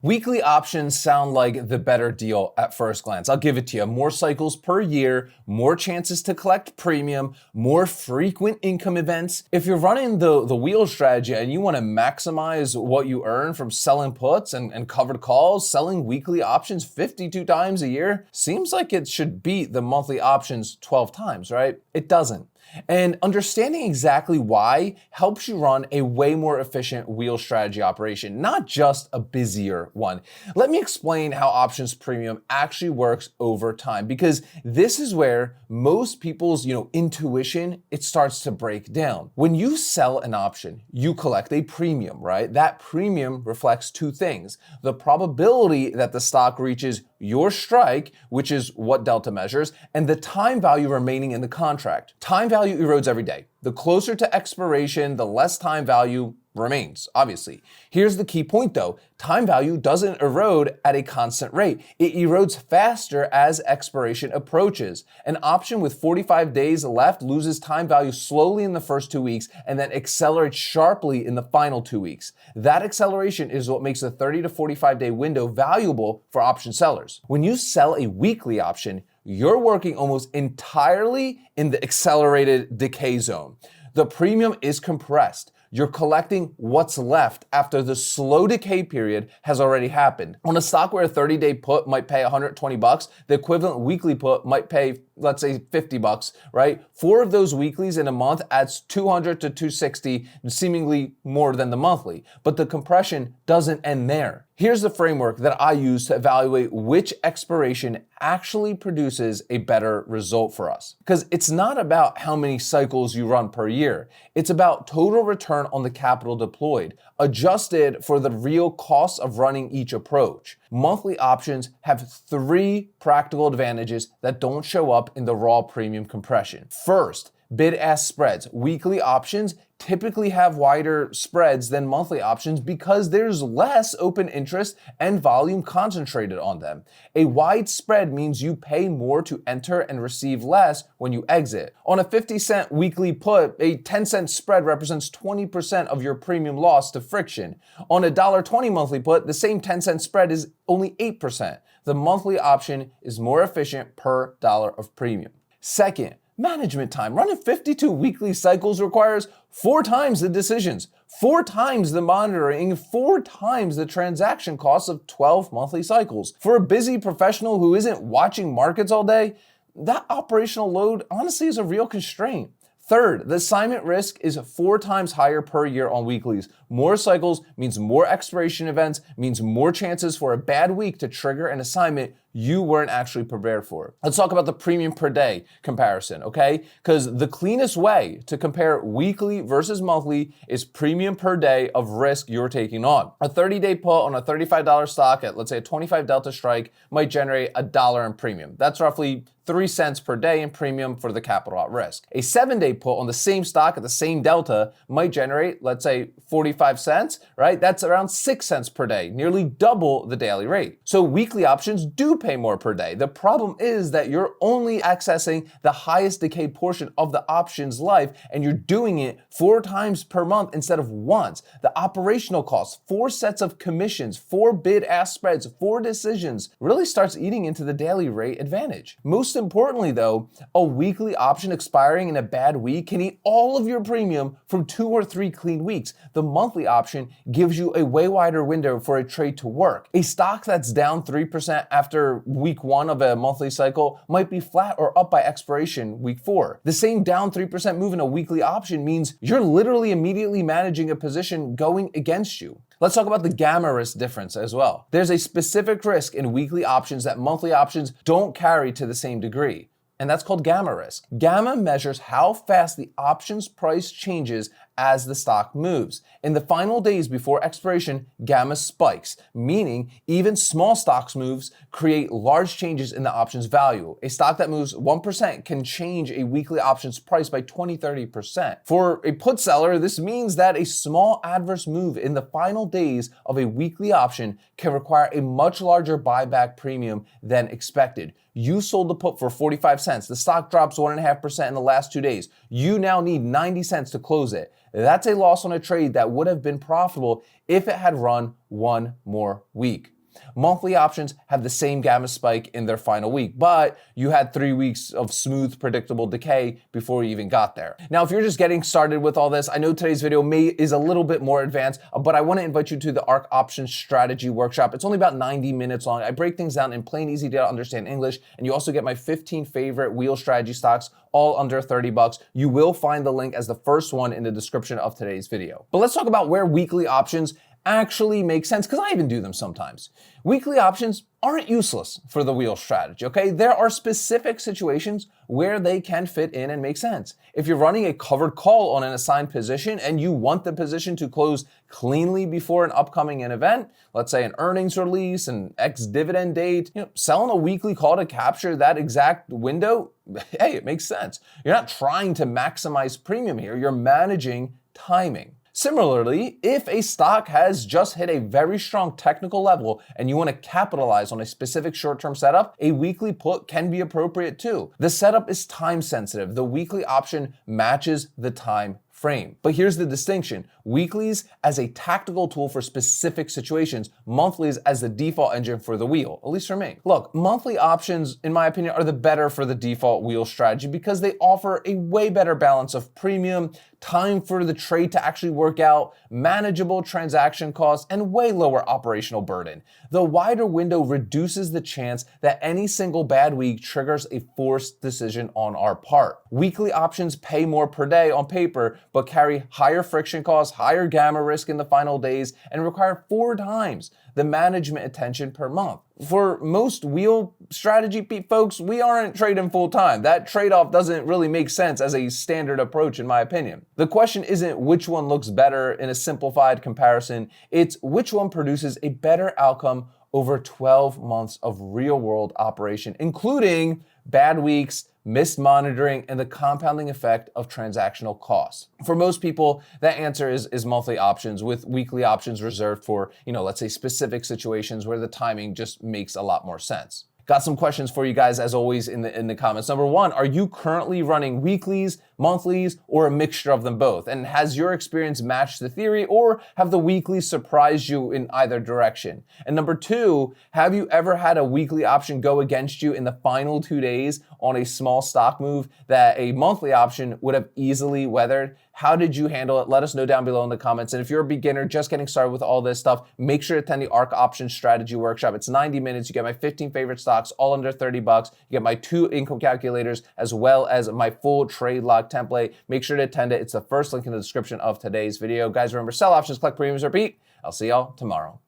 Weekly options sound like the better deal at first glance. I'll give it to you. More cycles per year, more chances to collect premium, more frequent income events. If you're running the wheel strategy and you want to maximize what you earn from selling puts and covered calls, selling weekly options 52 times a year seems like it should beat the monthly options 12 times, right? It doesn't. And understanding exactly why helps you run a way more efficient wheel strategy operation, not just a busier one. Let me explain how options premium actually works over time, because this is where most people's, intuition, it starts to break down. When you sell an option, you collect a premium, right? That premium reflects two things: the probability that the stock reaches your strike, which is what delta measures, and the time value remaining in the contract. Time value erodes every day. The closer to expiration, the less time value remains, obviously. Here's the key point though. Time value doesn't erode at a constant rate. It erodes faster as expiration approaches. An option with 45 days left loses time value slowly in the first 2 weeks and then accelerates sharply in the final 2 weeks. That acceleration is what makes the 30 to 45 day window valuable for option sellers. When you sell a weekly option, you're working almost entirely in the accelerated decay zone. The premium is compressed. You're collecting what's left after the slow decay period has already happened. On a stock where a 30-day put might pay $120, the equivalent weekly put might pay, let's say, $50, right? 4 of those weeklies in a month adds $200 to $260, seemingly more than the monthly. But the compression doesn't end there. Here's the framework that I use to evaluate which expiration actually produces a better result for us. Because it's not about how many cycles you run per year. It's about total return on the capital deployed, adjusted for the real cost of running each approach. Monthly options have 3 practical advantages that don't show up in the raw premium compression. First, bid-ask spreads. Weekly options typically have wider spreads than monthly options because there's less open interest and volume concentrated on them. A wide spread means you pay more to enter and receive less when you exit. On a 50-cent weekly put, a 10-cent spread represents 20% of your premium loss to friction. On a $1.20 monthly put, the same 10-cent spread is only 8%. The monthly option is more efficient per dollar of premium. Second, management time. Running 52 weekly cycles requires 4 times the decisions, 4 times the monitoring, 4 times the transaction costs of 12 monthly cycles. For a busy professional who isn't watching markets all day, that operational load honestly is a real constraint. Third, the assignment risk is 4 times higher per year on weeklies. More cycles means more expiration events, means more chances for a bad week to trigger an assignment you weren't actually prepared for. Let's talk about the premium per day comparison, okay? Because the cleanest way to compare weekly versus monthly is premium per day of risk you're taking on. A 30-day put on a $35 stock at, let's say, a 25 delta strike might generate $1 in premium. That's roughly 3 cents per day in premium for the capital at risk. A 7-day put on the same stock at the same delta might generate, let's say, 45 cents, right? That's around 6 cents per day, nearly double the daily rate. So weekly options do pay more per day. The problem is that you're only accessing the highest decay portion of the option's life, and you're doing it 4 times per month instead of once. The operational costs, 4 sets of commissions, 4 bid-ask spreads, 4 decisions really starts eating into the daily rate advantage. Most importantly though, a weekly option expiring in a bad week can eat all of your premium from 2 or 3 clean weeks. The monthly option gives you a way wider window for a trade to work. A stock that's down 3% after week 1 of a monthly cycle might be flat or up by expiration week 4. The same down 3% move in a weekly option means you're literally immediately managing a position going against you. Let's talk about the gamma risk difference as well. There's a specific risk in weekly options that monthly options don't carry to the same degree, and that's called gamma risk. Gamma measures how fast the option's price changes as the stock moves. In the final days before expiration, gamma spikes, meaning even small stocks moves create large changes in the option's value. A stock that moves 1% can change a weekly option's price by 20-30%. For a put seller, this means that a small adverse move in the final days of a weekly option can require a much larger buyback premium than expected. You sold the put for 45 cents. The stock drops 1.5% in the last 2 days. You now need 90 cents to close it. That's a loss on a trade that would have been profitable if it had run one more week. Monthly options have the same gamma spike in their final week, but you had 3 weeks of smooth, predictable decay before you even got there. Now, if you're just getting started with all this, I know today's video is a little bit more advanced, but I want to invite you to the Ark Options Strategy workshop. It's only about 90 minutes long. I break things down in plain, easy to understand English, and you also get my 15 favorite wheel strategy stocks, all under 30 bucks. You will find the link as the first one in the description of today's video. But let's talk about where weekly options actually make sense, because I even do them sometimes. Weekly options aren't useless for the wheel strategy, okay? There are specific situations where they can fit in and make sense. If you're running a covered call on an assigned position and you want the position to close cleanly before an upcoming event, let's say an earnings release, an ex-dividend date, selling a weekly call to capture that exact window, hey, it makes sense. You're not trying to maximize premium here, you're managing timing. Similarly, if a stock has just hit a very strong technical level and you want to capitalize on a specific short-term setup, a weekly put can be appropriate too. The setup is time sensitive. The weekly option matches the time frame. But here's the distinction. Weeklies as a tactical tool for specific situations, monthlies as the default engine for the wheel, at least for me. Look, monthly options, in my opinion, are the better for the default wheel strategy because they offer a way better balance of premium, time for the trade to actually work out, manageable transaction costs, and way lower operational burden. The wider window reduces the chance that any single bad week triggers a forced decision on our part. Weekly options pay more per day on paper, but carry higher friction costs, higher gamma risk in the final days, and require 4 times the management attention per month. For most wheel strategy folks, we aren't trading full time. That trade-off doesn't really make sense as a standard approach, in my opinion. The question isn't which one looks better in a simplified comparison, it's which one produces a better outcome over 12 months of real-world operation, including bad weeks, missed monitoring, and the compounding effect of transactional costs. For most people, that answer is monthly options, with weekly options reserved for, let's say specific situations where the timing just makes a lot more sense. Got some questions for you guys, as always, in the comments. Number one, are you currently running weeklies, monthlies, or a mixture of them both? And has your experience matched the theory, or have the weeklies surprised you in either direction? And number two, have you ever had a weekly option go against you in the final 2 days on a small stock move that a monthly option would have easily weathered? How did you handle it? Let us know down below in the comments. And if you're a beginner just getting started with all this stuff, make sure to attend the Ark Options Strategy workshop. It's 90 minutes. You get my 15 favorite stocks, all under 30 bucks. You get my 2 income calculators, as well as my full trade log template. Make sure to attend it. It's the first link in the description of today's video. Guys, remember, sell options, collect premiums, repeat. I'll see y'all tomorrow.